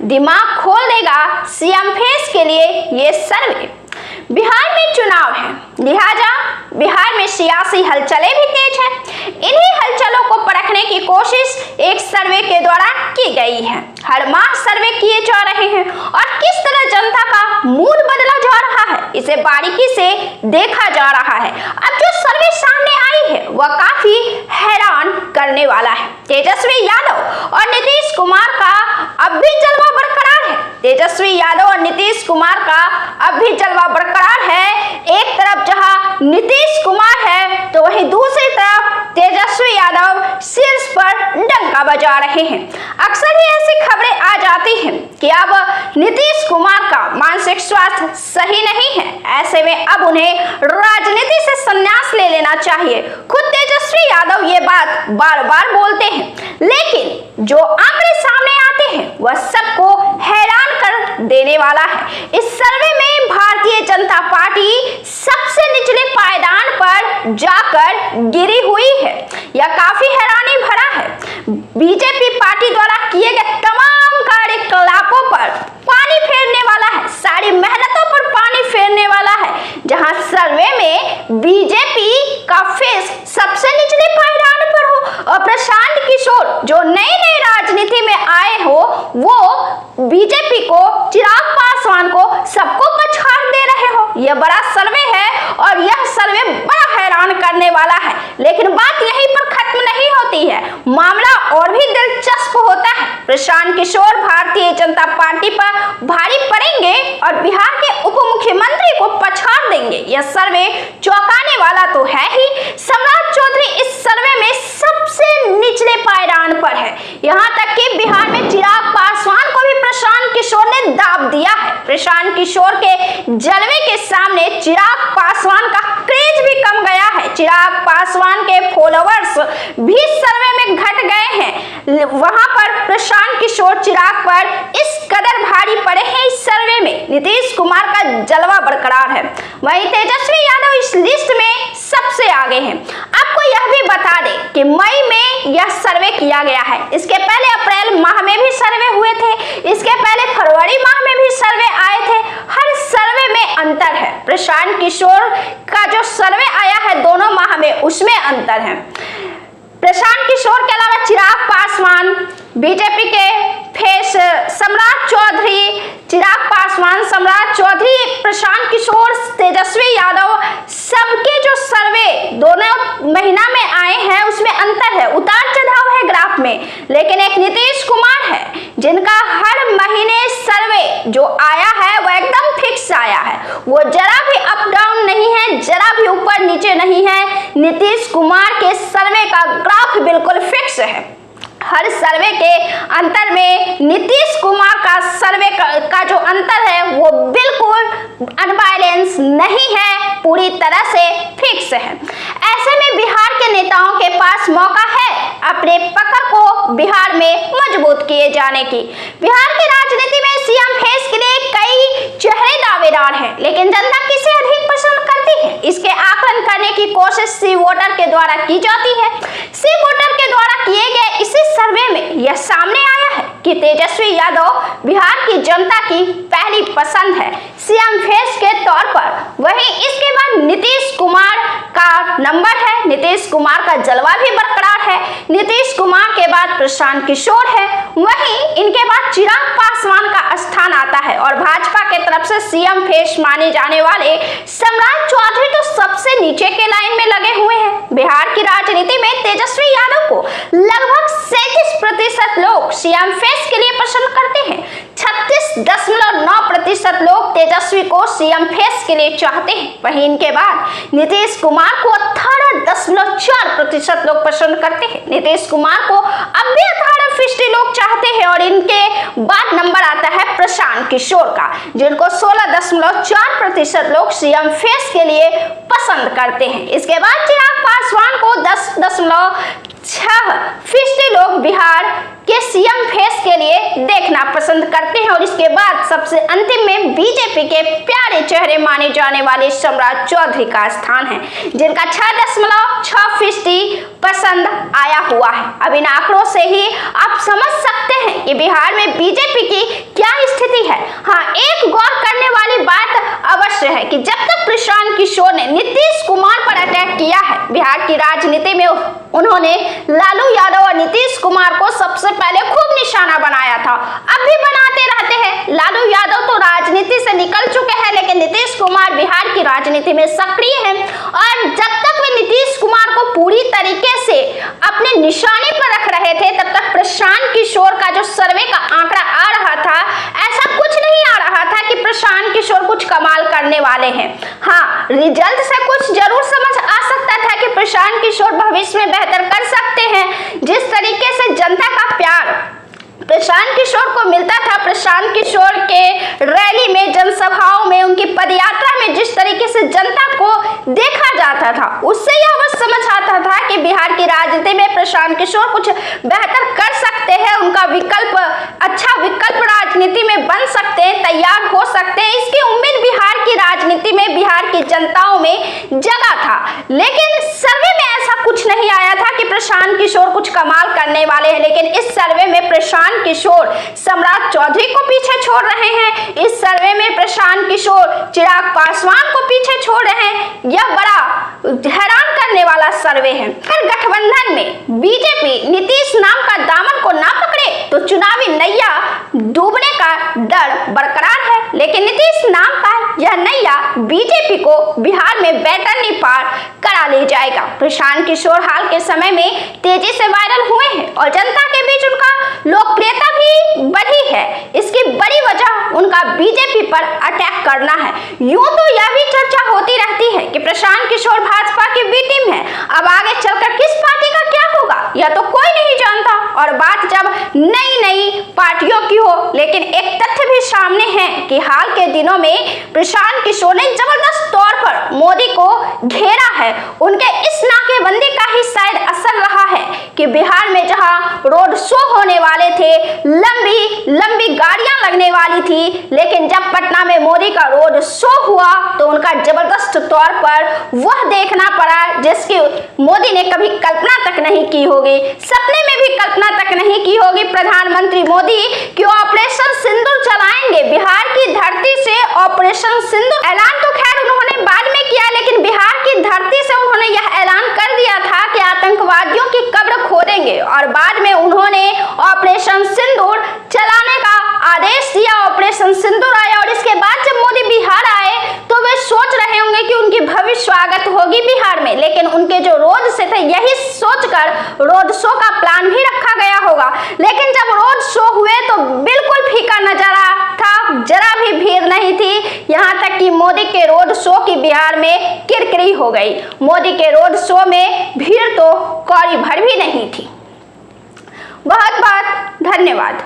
दिमाग खोल देगा सीएम फेस के लिए ये सर्वे। बिहार में चुनाव है, लिहाजा बिहार में सियासी हलचलें भी तेज हैं। इन्हीं हलचलों को परखने की कोशिश एक सर्वे के द्वारा की गई है। हर माह सर्वे किए जा रहे हैं और किस तरह जनता का मूड बदला जा रहा है, इसे बारीकी से देखा जा रहा है। अब जो सर्वे सामने आई है वह काफी हैरान करने वाला है। तेजस्वी यादव और नीतीश कुमार का अब भी जलवा बरकरार है। तेजस्वी यादव और नीतीश कुमार का अब भी जलवा बरकरार है। एक तरफ जहां नीतीश कुमार है तो वहीं दूसरी तरफ तेजस्वी यादव शीर्ष पर डंका बजा रहे हैं। अक्सर ही ऐसी खबरें आ जाती हैं कि अब नीतीश कुमार का मानसिक स्वास्थ्य सही नहीं है, ऐसे में अब उन्हें राजनीति से संन्यास ले लेना चाहिए। खुद तेजस्वी यादव ये बात बार बार बोलते हैं, लेकिन जो आंकड़े सामने आते हैं वह सबको हैरान कर देने वाला है। इस सर्वे में भारतीय जनता पार्टी सबसे निचले पायदान पर जाकर गिरी हुई है। यह काफी हैरानी भरा है। बीजेपी पार्टी द्वारा किए गए तमाम कार्यकलापों पर पानी फेरने वाला है, सारी मेहनतों पर पानी फेरने वाला है। जहां सर्वे में बीजेपी का फेस सबसे निचले पायदान पर हो और प्रशांत किशोर जो नई नई राजनीति में आए हो वो बीजेपी को, चिराग पासवान को, सबको पछाड़ दे रहे हो। यह बड़ा सर्वे है और यह सर्वे बड़ा हैरान करने वाला है। लेकिन बात यहीं पर खत्म नहीं होती है, मामला और भी दिलचस्प होता है। प्रशांत किशोर भारतीय जनता पार्टी पर भारी पड़ेंगे और बिहार के उप मुख्यमंत्री को पछाड़ देंगे। यह सर्वे चौंकाने वाला तो है ही। सम्राट चौधरी इस सर्वे में सबसे निचले पायदान पर है। यहाँ तक कि बिहार में चिराग पासवान को भी प्रशांत किशोर ने दाब दिया है। प्रशांत किशोर के जलवे के सामने चिराग पासवान का क्रेज भी कम गया है। चिराग पासवान के फॉलोअर्स भी सर्वे में घट गए हैं। वहां पर प्रशांत किशोर चिराग पर इस कदर भारी पड़े हैं इस सर्वे में। नीतीश कुमार का जलवा बरकरार है, वहीं तेजस्वी यादव इस लिस्ट में सबसे आगे हैं। आपको यह भी बता दें कि मई में यह सर्वे किया गया है। इसके पहले अप्रैल माह में भी सर्वे हुए थे, इसके पहले फरवरी माह में भी सर्वे आए थे। हर सर्वे में अंतर है। प्रशांत किशोर का जो सर्वे आया है दोनों माह में, उसमें अंतर है। प्रशांत किशोर के अलावा चिराग पासवान, बीजेपी के फेस सम्राट चौधरी, चिराग पासवान, सम्राट चौधरी, प्रशांत किशोर, तेजस्वी यादव, सबके जो सर्वे दोनों महीना में आए हैं उसमें अंतर है, उतार चढ़ाव है ग्राफ में। लेकिन एक नीतीश कुमार है जिनका हर महीने सर्वे जो आया है वो एकदम फिक्स आया है, वो जरा भी अप डाउन नहीं है, जरा भी ऊपर नीचे नहीं है। नीतीश कुमार के सर्वे का ग्राफ बिल्कुल फिक्स है। हर सर्वे के अंतर में नीतीश कुमार का सर्वे का जो अंतर है वो बिल्कुल अनबैलेंस नहीं है, पूरी तरह से फिक्स है। ऐसे में बिहार के नेताओं के पास मौका है अपने पकड़ को बिहार में मजबूत किए जाने की। बिहार की राजनीति में सीएम फेस के लिए कई चेहरे दावेदार हैं, लेकिन जनता किसे अधिक पसंद करती है इसके आकलन करने की कोशिश सी वोटर के द्वारा की जाती है। सी वोटर के द्वारा किए गए इसी सर्वे में यह सामने आया है कि तेजस्वी यादव बिहार की जनता की पहली पसंद है सीएम फेस के तौर पर। वहीं इसके बाद नीतीश कुमार का नंबर है, नीतीश कुमार का जलवा भी बरकरार है। नीतीश कुमार के बाद प्रशांत किशोर है, वहीं इनके बाद चिराग पासवान का स्थान आता है और भाजपा के तरफ से सीएम फेस माने जाने वाले सम्राट चौधरी तो सबसे नीचे के लाइन में लगे हुए हैं। बिहार की राजनीति में तेजस्वी यादव को लगभग 37% लोग सीएम फेस के लिए पसंद करते हैं। 36.9% लोग तेजस्वी को सीएम फेस के लिए चाहते हैं। वहीं इनके बाद नीतीश कुमार को 18.4% लोग पसंद करते हैं। नीतीश कुमार को अब भी 18% लोग चाहते हैं और इनके बाद नंबर आता है प्रशांत किशोर का, जिनको 16.4% लोग सीएम फेस के लिए पसंद करते हैं। इसके बाद चिराग पासवान को 10.6% लोग बिहार के सीएम फेस के लिए देखना पसंद करते हैं। और इसके बाद सबसे अंतिम में बीजेपी के प्यारे चेहरे माने जाने वाले सम्राट चौधरी का स्थान है, जिनका 6.6% पसंद आया हुआ है। अब इन आंकड़ों से ही आप समझ सकते हैं कि बिहार में बीजेपी की क्या स्थिति है। हाँ, एक गौर करने वाली बात अवश्य है कि जब तक प्रशांत किशोर ने नीतीश कुमार पर अटैक किया है, बिहार की राजनीति में उन्होंने लालू यादव और नीतीश कुमार को सबसे पहले खूब निशाना बनाया था, अब भी बनाते रहते हैं। लालू यादव तो राजनीति से निकल चुके हैं, लेकिन नीतीश कुमार बिहार की राजनीति में सक्रिय हैं। और जब तक वे नीतीश कुमार को पूरी तरीके से अपने निशाने पर रख रहे थे, तब तक प्रशांत किशोर का जो सर्वे का आंकड़ा आ रहा था, ऐसा कुछ नहीं आ रहा था कि प्रशांत किशोर कुछ कमाल करने वाले हैं। हाँ, रिजल्ट से कुछ जरूर समझ आ सकता था कि प्रशांत किशोर भविष्य में बेहतर कर सकते हैं। जिस तरीके से जनता का प्यार प्रशांत किशोर को मिलता था, प्रशांत किशोर के रैली में, जनसभाओं में, उनकी पदयात्रा में जिस तरीके से जनता को देखा जाता था, उससे यह बस समझ आता था कि बिहार की राजनीति में प्रशांत किशोर कुछ बेहतर कर सकते हैं, उनका विकल्प, अच्छा विकल्प राजनीति में बन सकते हैं, तैयार हो सकते हैं। इसकी उम्मीद बिहार की राजनीति में, बिहार की जनताओं में जगा था। लेकिन सर्वे में ऐसा कुछ नहीं आया था कि प्रशांत किशोर कुछ कमाल करने वाले हैं। लेकिन इस सर्वे में प्रशांत किशोर सम्राट चौधरी को पीछे छोड़ रहे हैं। इस सर्वे में प्रशांत किशोर चिराग पासवान को पीछे छोड़ रहे हैं। यह बड़ा हैरान करने वाला सर्वे है। अगर गठबंधन में बीजेपी नीतीश नाम का दामन को ना पकड़े तो चुनावी नैया डूबने का डर बरकरार है। लेकिन नीतीश नाम का यह नैया बीजेपी को बिहार में बेटरनी पार करा ले जाएगा। प्रशांत किशोर हाल के समय में तेजी से वायरल हुए हैं और जनता के बीच उनका लोकप्रियता भी बढ़ी है। इसकी बड़ी वजह उनका बीजेपी पर अटैक करना है। यूं तो यह भी चर्चा होती रहती है कि प्रशांत किशोर भाजपा के बी टीम है। अब आगे चलकर किस पार्टी का क्या होगा यह तो कोई नहीं जानता, और बात जब नई नई पार्टियों की हो। लेकिन एक तथ्य भी सामने है कि हाल के दिनों में प्रशांत किशोर ने जबरदस्त तौर पर मोदी को घेरा है। उनके इस नाकेबंदी का ही शायद असर रहा है कि बिहार में जहां रोड शो होने वाले थे, लंबी गाड़ियां लगने वाली थी, लेकिन जब पटना में मोदी का रोड शो हुआ तो उनका जबरदस्त तौर पर वह देखना पड़ा जिसकी मोदी ने कभी कल्पना तक नहीं की होगी, सपने में भी कल्पना तक नहीं की होगी। प्रधानमंत्री मोदी कि ऑपरेशन सिंदूर चलाएंगे बिहार की धरती से। ऑपरेशन सिंदूर ऐलान तो खैर उन्होंने बाद में किया, लेकिन बिहार की धरती से उन्होंने यह ऐलान कर दिया था कि आतंकवादियों की कब्र खोदेंगे, और बाद में उन्होंने ऑपरेशन सिंदूर चलाने का आदेश दिया। ऑपरेशन सिंदूर आया और इसके बाद जब मोदी बिहार आए तो वे सोच रहे होंगे कि उनकी भव्य स्वागत होगी बिहार में, लेकिन उनके जो रोड से थे यही सोचकर रोड शो का प्लान भी रखा गया होगा। लेकिन जब रोड शो हुए तो बिल्कुल फीका नजारा था, जरा भी भीड़ नहीं थी। यहाँ तक कि मोदी के रोड शो की बिहार में किरकिरी हो गई। मोदी के रोड शो में भीड़ तो कौड़ी भर भी नहीं थी। बहुत बहुत धन्यवाद।